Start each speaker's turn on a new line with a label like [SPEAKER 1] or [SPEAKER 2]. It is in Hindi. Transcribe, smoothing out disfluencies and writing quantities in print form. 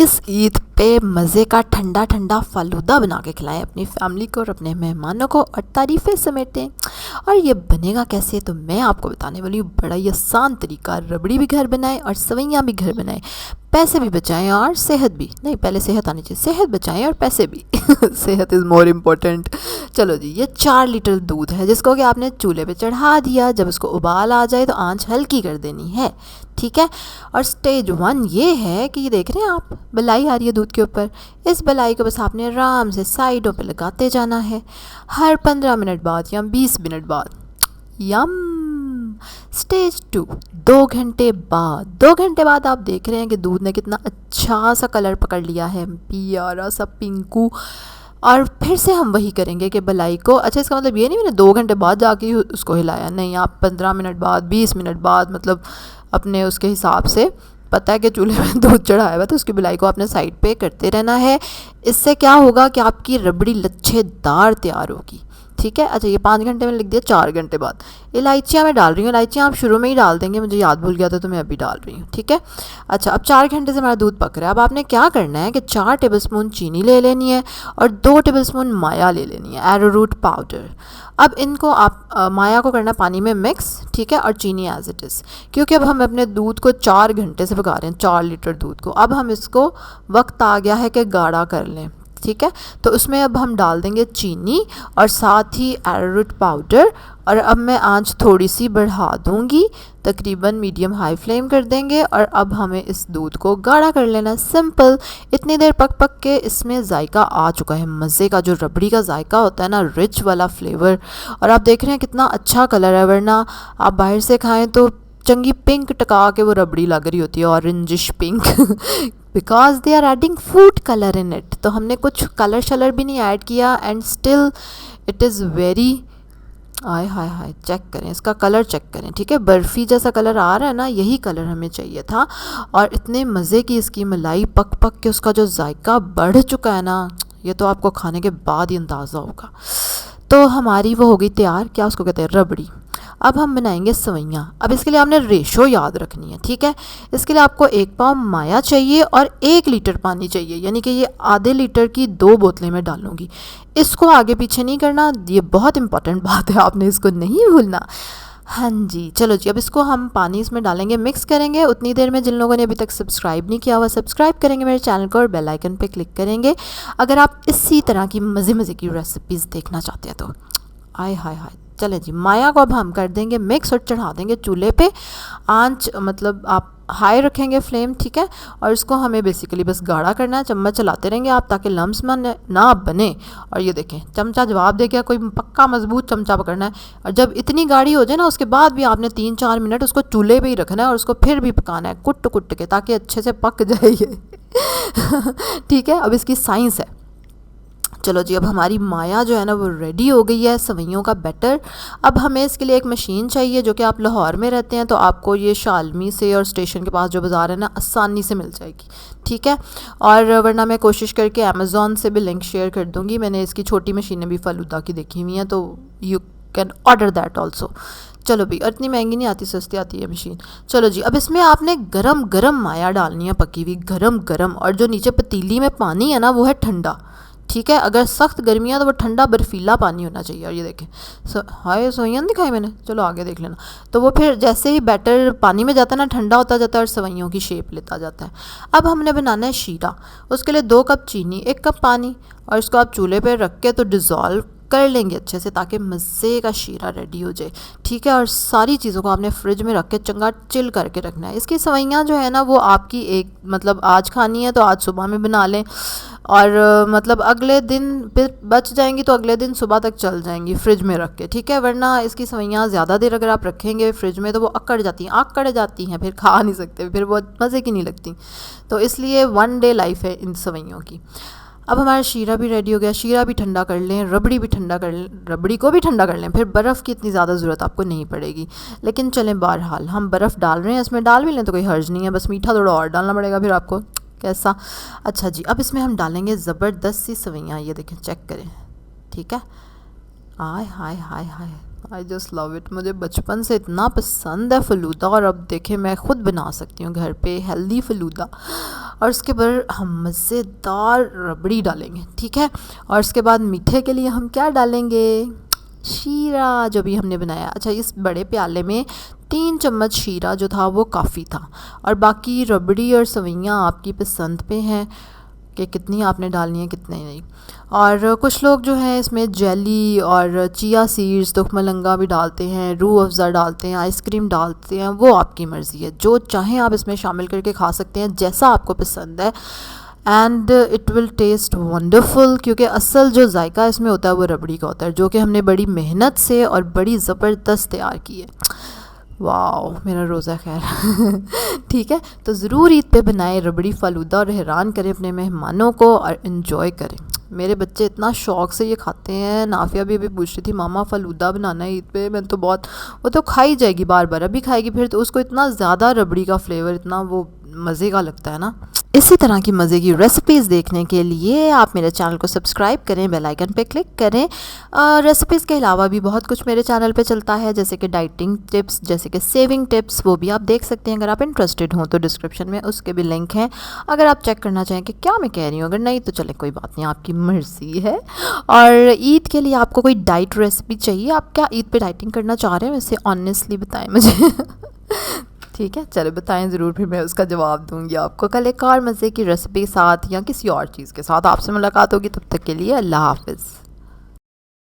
[SPEAKER 1] इस ईद पे मज़े का ठंडा ठंडा फालूदा बना के खिलाएं अपनी फैमिली को और अपने मेहमानों को और तारीफ़ें समेटें। और ये बनेगा कैसे तो मैं आपको बताने वाली हूँ। बड़ा ही आसान तरीका, रबड़ी भी घर बनाएं और सवैयाँ भी घर बनाएं, पैसे भी बचाएं और सेहत भी, नहीं पहले सेहत आनी चाहिए, सेहत बचाएं और पैसे भी सेहत इज़ मोर इम्पोर्टेंट। चलो जी, ये 4 लीटर दूध है जिसको कि आपने चूल्हे पे चढ़ा दिया। जब उसको उबाल आ जाए तो आंच हल्की कर देनी है, ठीक है। और स्टेज 1 ये है कि ये देख रहे हैं आप, बलाई आ रही है दूध के ऊपर। इस बलाई को बस आपने आराम से साइडों पे लगाते जाना है हर 15 मिनट बाद या 20 मिनट बाद। यम। स्टेज 2 2 घंटे बाद, 2 घंटे बाद आप देख रहे हैं कि दूध ने कितना अच्छा सा कलर पकड़ लिया है, प्यारा सा पिंकू। और फिर से हम वही करेंगे कि बलाई को, अच्छा इसका मतलब ये नहीं मैंने 2 घंटे बाद जाके उसको हिलाया, नहीं, आप 15 मिनट बाद, 20 मिनट बाद, मतलब अपने उसके हिसाब से, पता है कि चूल्हे में दूध चढ़ाया हुआ तो उसकी बलाई को आपने साइड पे करते रहना है। इससे क्या होगा कि आपकी रबड़ी लच्छेदार तैयार होगी, ठीक है। अच्छा, ये 5 घंटे में लिख दिया, 4 घंटे बाद। इलायचियाँ मैं डाल रही हूँ, इलायचियाँ आप शुरू में ही डाल देंगे, मुझे याद भूल गया था तो मैं अभी डाल रही हूँ, ठीक है। अच्छा, अब 4 घंटे से हमारा दूध पक रहा है। अब आपने क्या करना है कि 4 टेबलस्पून चीनी ले लेनी है और 2 टेबलस्पून माया ले लेनी है, एरोरूट पाउडर। अब इनको आप माया को करना पानी में मिक्स, ठीक है, और चीनी एज इट इज़, क्योंकि अब हम अपने दूध को 4 घंटे से पका रहे हैं, 4 लीटर दूध को। अब हम इसको, वक्त आ गया है कि गाढ़ा कर लें, ठीक है। तो उसमें अब हम डाल देंगे चीनी और साथ ही एरोरूट पाउडर। और अब मैं आंच थोड़ी सी बढ़ा दूंगी, तकरीबन मीडियम हाई फ्लेम कर देंगे। और अब हमें इस दूध को गाढ़ा कर लेना, सिंपल। इतनी देर पक पक के इसमें जायका आ चुका है, मज़े का जो रबड़ी का जायका होता है ना, रिच वाला फ्लेवर। और आप देख रहे हैं कितना अच्छा कलर है, वरना आप बाहर से खाएं तो चंगी पिंक टका के वो रबड़ी लग रही होती है, orangish pink because they are adding food colour in it. तो हमने कुछ कलर शलर भी नहीं ऐड किया and still it is very, आय हाय हाय, चेक करें इसका कलर, चेक करें, ठीक है। बर्फ़ी जैसा कलर आ रहा है ना, यही कलर हमें चाहिए था। और इतने मज़े की इसकी मलाई पक पक के उसका जो जायका बढ़ चुका है ना, ये तो आपको खाने के बाद ही अंदाज़ा होगा। तो हमारी वो हो गई तैयार, क्या उसको कहते हैं, रबड़ी। अब हम बनाएंगे सवैयाँ। अब इसके लिए आपने रेशो याद रखनी है, ठीक है। इसके लिए आपको 1 पाव माया चाहिए और 1 लीटर पानी चाहिए, यानी कि ये आधे लीटर की 2 बोतलें मैं डालूंगी। इसको आगे पीछे नहीं करना, ये बहुत इंपॉर्टेंट बात है, आपने इसको नहीं भूलना। हाँ जी, चलो जी, अब इसको हम पानी इसमें डालेंगे, मिक्स करेंगे। उतनी देर में जिन लोगों ने अभी तक सब्सक्राइब नहीं किया हुआ, सब्सक्राइब करेंगे मेरे चैनल को और बेल आइकन पे क्लिक करेंगे अगर आप इसी तरह की मज़े मज़े की रेसिपीज़ देखना चाहते हैं तो। आय हाय हाय, चले जी, माया को अब हम कर देंगे मिक्स और चढ़ा देंगे चूल्हे पे। आंच मतलब आप हाई रखेंगे फ्लेम, ठीक है। और इसको हमें बेसिकली बस गाढ़ा करना है, चम्मच चलाते रहेंगे आप ताकि लम्स ना बने। और ये देखें, चमचा जवाब दे गया, कोई पक्का मजबूत चमचा पकड़ना है। और जब इतनी गाढ़ी हो जाए ना, उसके बाद भी आपने 3-4 मिनट उसको चूल्हे पे ही रखना है और उसको फिर भी पकाना है कुट कुट के, ताकि अच्छे से पक जाए ये ठीक है। अब इसकी साइंस है। चलो जी, अब हमारी माया जो है ना वो रेडी हो गई है, सवैयों का बैटर। अब हमें इसके लिए एक मशीन चाहिए, जो कि आप लाहौर में रहते हैं तो आपको ये शालमी से और स्टेशन के पास जो बाज़ार है ना, आसानी से मिल जाएगी, ठीक है। और वरना मैं कोशिश करके अमेज़ॉन से भी लिंक शेयर कर दूँगी। मैंने इसकी छोटी मशीनें भी फालूदा की देखी हुई हैं, तो you can order that also. चलो भी, इतनी महंगी नहीं आती, सस्ती आती है मशीन। चलो जी, अब इसमें आपने गरम गरम माया डालनी है, पकी हुई गरम गरम। और जो नीचे पतीली में पानी है ना, वो है ठंडा, ठीक है। अगर सख्त गर्मियाँ तो वो ठंडा बर्फीला पानी होना चाहिए। और ये देखें, हाय सवैयाँ दिखाई मैंने, चलो आगे देख लेना। तो वो फिर जैसे ही बैटर पानी में जाता है ना, ठंडा होता जाता है और सवैयों की शेप लेता जाता है। अब हमने बनाना है शीरा। उसके लिए 2 कप चीनी, 1 कप पानी, और इसको आप चूल्हे पर रख के तो डिज़ोल्व कर लेंगे अच्छे से, ताकि मज़े का शीरा रेडी हो जाए, ठीक है। और सारी चीज़ों को आपने फ्रिज में रख के चंगा चिल करके रखना है। इसकी सवैयाँ जो है ना, वो आपकी एक मतलब आज खानी है तो आज सुबह में बना लें, और मतलब अगले दिन फिर बच जाएंगी तो अगले दिन सुबह तक चल जाएंगी फ्रिज में रख के, ठीक है। वरना इसकी सवैयाँ ज़्यादा देर अगर आप रखेंगे फ्रिज में तो वो अकड़ जाती हैं, फिर खा नहीं सकते, फिर वो मज़े की नहीं लगती। तो इसलिए 1 डे लाइफ है इन सवैयों की। अब हमारा शीरा भी रेडी हो गया। शीरा भी ठंडा कर लें, रबड़ी भी ठंडा कर लें, रबड़ी को भी ठंडा कर लें, फिर बर्फ़ की इतनी ज़्यादा ज़रूरत आपको नहीं पड़ेगी। लेकिन चलें, बहरहाल हम बर्फ़ डाल रहे हैं, इसमें डाल भी लें तो कोई हर्ज नहीं है, बस मीठा थोड़ा और डालना पड़ेगा फिर आपको, कैसा। अच्छा जी, अब इसमें हम डालेंगे ज़बरदस्त सी सवैयाँ, ये देखें, चेक करें, ठीक है। आय हाय हाय हाय, आई जस्ट लव इट। मुझे बचपन से इतना पसंद है फ़लूदा, और अब देखें मैं ख़ुद बना सकती हूँ घर पे हेल्दी फ़लूदा। और उसके ऊपर हम मज़ेदार रबड़ी डालेंगे, ठीक है। और उसके बाद मीठे के लिए हम क्या डालेंगे, शीरा जो भी हमने बनाया। अच्छा, इस बड़े प्याले में 3 चम्मच शीरा जो था वो काफ़ी था, और बाकी रबड़ी और सवैयाँ आपकी पसंद पे हैं कि कितनी आपने डालनी है कितनी नहीं। और कुछ लोग जो हैं इसमें जेली और चिया सीड्स, तुखमलंगा भी डालते हैं, रूह अफ़ज़ा डालते हैं, आइसक्रीम डालते हैं, वो आपकी मर्ज़ी है। जो चाहें आप इसमें शामिल करके खा सकते हैं जैसा आपको पसंद है। And it will taste wonderful, क्योंकि असल जो जायका इसमें होता है वो रबड़ी का होता है, जो कि हमने बड़ी मेहनत से और बड़ी ज़बरदस्त तैयार की है। वाह, मेरा रोज़ा खैर। ठीक है, तो ज़रूर ईद पे बनाएं रबड़ी फ़ालूदा और हैरान करें अपने मेहमानों को और इन्जॉय करें। मेरे बच्चे इतना शौक़ से ये खाते हैं। नाफिया भी अभी पूछ रही थी मामा फ़ालूदा बनाना है ईद पे। मैं तो बहुत, वो तो खाई जाएगी बार बार, अभी खाएगी फिर तो उसको इतना ज़्यादा रबड़ी का फ्लेवर इतना वो मज़े का लगता है ना। इसी तरह की मज़े की रेसिपीज़ देखने के लिए आप मेरे चैनल को सब्सक्राइब करें, बेल आइकन पे क्लिक करें। रेसिपीज़ के अलावा भी बहुत कुछ मेरे चैनल पे चलता है, जैसे कि डाइटिंग टिप्स, जैसे कि सेविंग टिप्स, वो भी आप देख सकते हैं। अगर आप इंटरेस्टेड हों तो डिस्क्रिप्शन में उसके भी लिंक हैं, अगर आप चेक करना चाहें कि क्या मैं कह रही हूँ। अगर नहीं तो चले कोई बात नहीं, आपकी मर्ज़ी है। और ईद के लिए आपको कोई डाइट रेसिपी चाहिए, आप क्या ईद पे डाइटिंग करना चाह रहे हैं, वैसे ऑनेस्टली बताएं मुझे। ठीक है, चलो बताएं ज़रूर, फिर मैं उसका जवाब दूंगी आपको। कल एक और मज़े की रेसिपी के साथ या किसी और चीज़ के साथ आपसे मुलाकात होगी। तब तक के लिए अल्लाह हाफ़िज़।